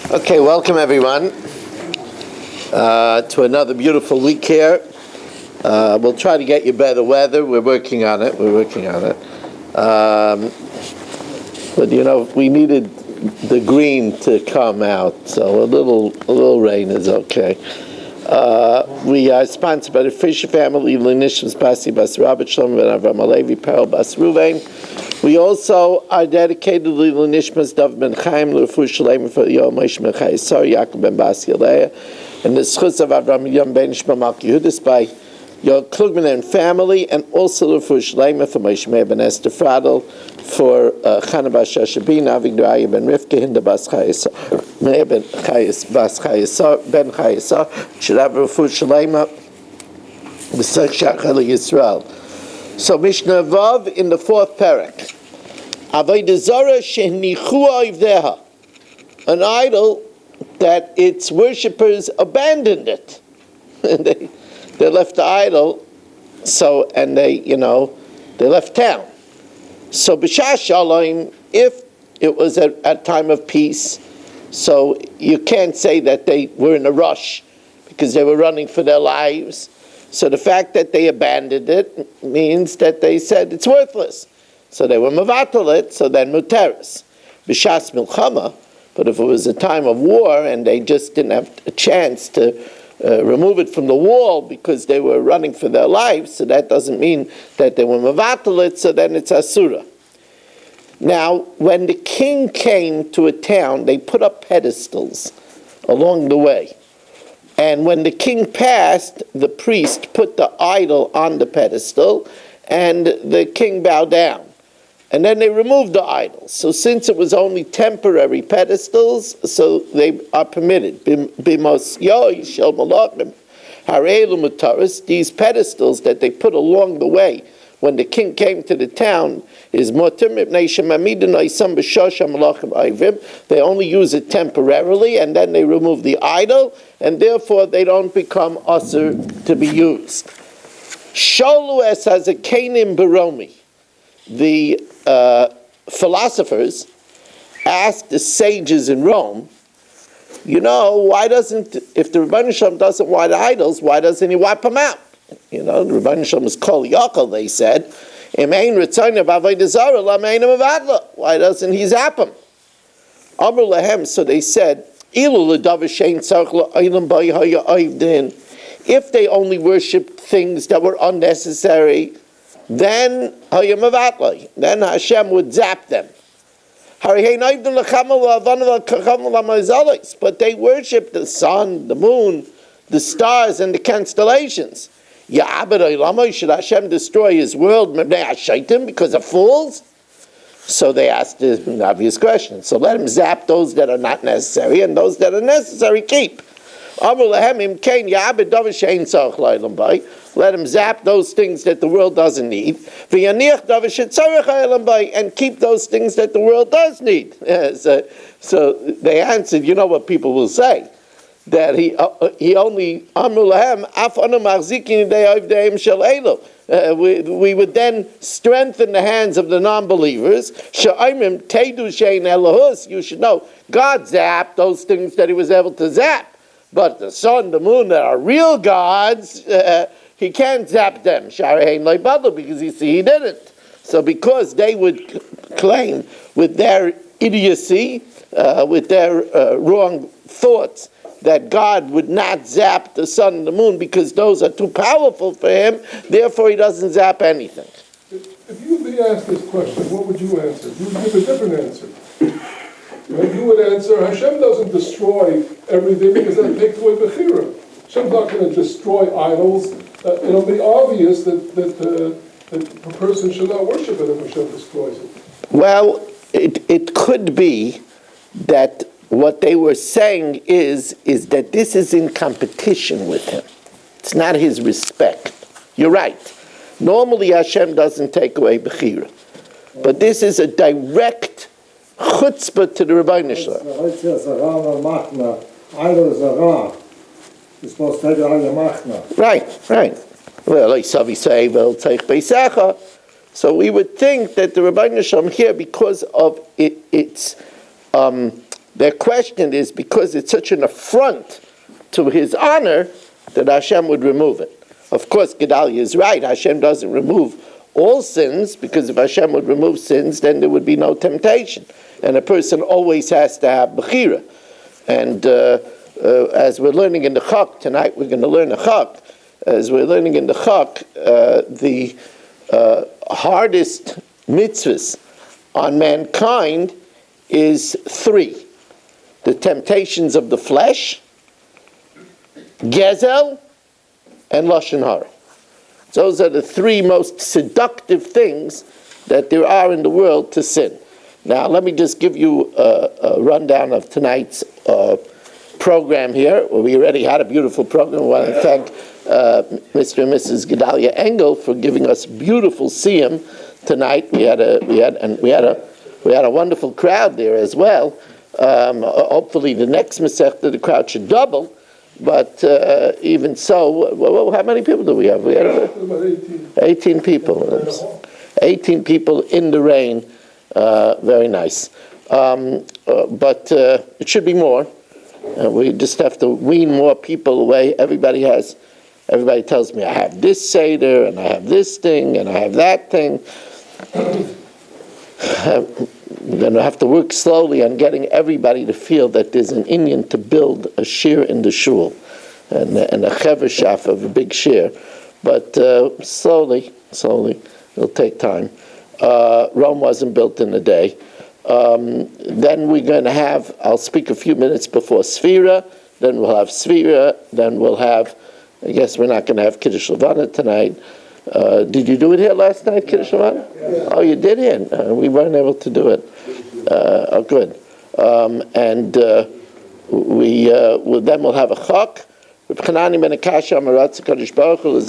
Okay, welcome everyone to another beautiful week here. We'll try to get you better weather. We're working on it. But you know, we needed the green to come out, so a little rain is okay. We are sponsored by the Fisher family, Lenishmas Basi Bas Rabbi Shalom Ben Avram Alevi Perel Bas Ruvain. We also are dedicated to Lenishmas Dav Ben Chaim L'Refu Shalem for Yomis Ben Chayesar Yaakov Ben Bas Yaleah, and the Schutz of Avram Yom Ben Shma Malki Yehudis by Your Klugman and family, and also L'Refu Shalem for Moshe Meir Ben Esther Fradel, for Chana Bas Shashabin, Avigdor Ben Rivka, Hinda Bas Chayesar, Meir Ben Chayes Bas Chayesar Ben Chayesar, should have L'Refu Shalem B'Sech Shachar Yisrael. So Mishna Vav in the fourth parak. Avoda Zara shehnichu oivdeha, an idol that its worshippers abandoned it. they left the idol, and they left town. So b'shas shalom, if it was at time of peace, so you can't say that they were in a rush because they were running for their lives. So the fact that they abandoned it means that they said it's worthless. So they were mevatel it, so then muteris. B'shas milchama, but if it was a time of war and they just didn't have a chance to remove it from the wall because they were running for their lives, so that doesn't mean that they were mevatel it, so then it's asura. Now, when the king came to a town, they put up pedestals along the way. And when the king passed, the priest put the idol on the pedestal, and the king bowed down. And then they removed the idols. So since it was only temporary pedestals, so they are permitted. These pedestals that they put along the way when the king came to the town is they only use it temporarily, and then they remove the idol, and therefore they don't become usher to be used. Sholu es hazakenim baromi. The philosophers asked the sages in Rome, if the Rebbeinu Shalom doesn't wipe idols, why doesn't he wipe them out? The Rebbeinu Shalom is kol yakol, they said. Why doesn't he zap them? Amr lahem, so they said, if they only worshipped things that were unnecessary, then Hashem would zap them. But they worshipped the sun, the moon, the stars, and the constellations. Should Hashem destroy his world because of fools? So they asked an obvious question. So let him zap those that are not necessary, and those that are necessary keep. Let him zap those things that the world doesn't need, and keep those things that the world does need. So they answered, you know what people will say, that he only we would then strengthen the hands of the non-believers. You should know God zapped those things that he was able to zap, but the sun, the moon, that are real gods, he can't zap them because you see he didn't. So because they would claim with their idiocy, with their wrong thoughts, that God would not zap the sun and the moon because those are too powerful for him, therefore he doesn't zap anything. If you would be asked this question, what would you answer? You would give a different answer. You would answer, Hashem doesn't destroy everything because that takes away Bechira. Hashem's not going to destroy idols. It'll be obvious that a person should not worship it if Hashem destroys it. Well, it could be that what they were saying is that this is in competition with him. It's not his respect. You're right. Normally Hashem doesn't take away Bechira. But this is a direct chutzpah to the Rebbeinu Shalom. Right. So we would think that the Rebbeinu Shalom here, because of its Their question is because it's such an affront to his honor that Hashem would remove it. Of course, Gedalia is right. Hashem doesn't remove all sins, because if Hashem would remove sins, then there would be no temptation. And a person always has to have Bechira. And as we're learning in the Chak, tonight we're going to learn the Chak. As we're learning in the Chak, the hardest mitzvahs on mankind is 3. The temptations of the flesh, Gezel, and Lashon Hara. Those are the 3 most seductive things that there are in the world to sin. Now, let me just give you a rundown of tonight's program here. We already had a beautiful program. I want to thank Mr. and Mrs. Gedalia Engel for giving us beautiful siyum tonight. We had a wonderful crowd there as well. Hopefully, the next Masechta the crowd should double. But even so, how many people do we have? We had About 18. 18 people. 18 people in the rain. Very nice. But it should be more. We just have to wean more people away. Everybody tells me, I have this Seder, and I have this thing, and I have that thing. We're going to have to work slowly on getting everybody to feel that there's an Inyan to build a shir in the shul and a chever shaf of a big shir. But slowly, it'll take time. Rome wasn't built in a day. Then we're going to have, I'll speak a few minutes before Sfira, then we'll have Sfira, then we'll have, I guess we're not going to have Kiddush Levana tonight. Did you do it here last night, Kiddush Levana? Yeah. Oh, you did here? We weren't able to do it. Oh, good. And then we'll have a chok. Reb Chanani ben Akasha Amaratz Kadosh Baruch Hu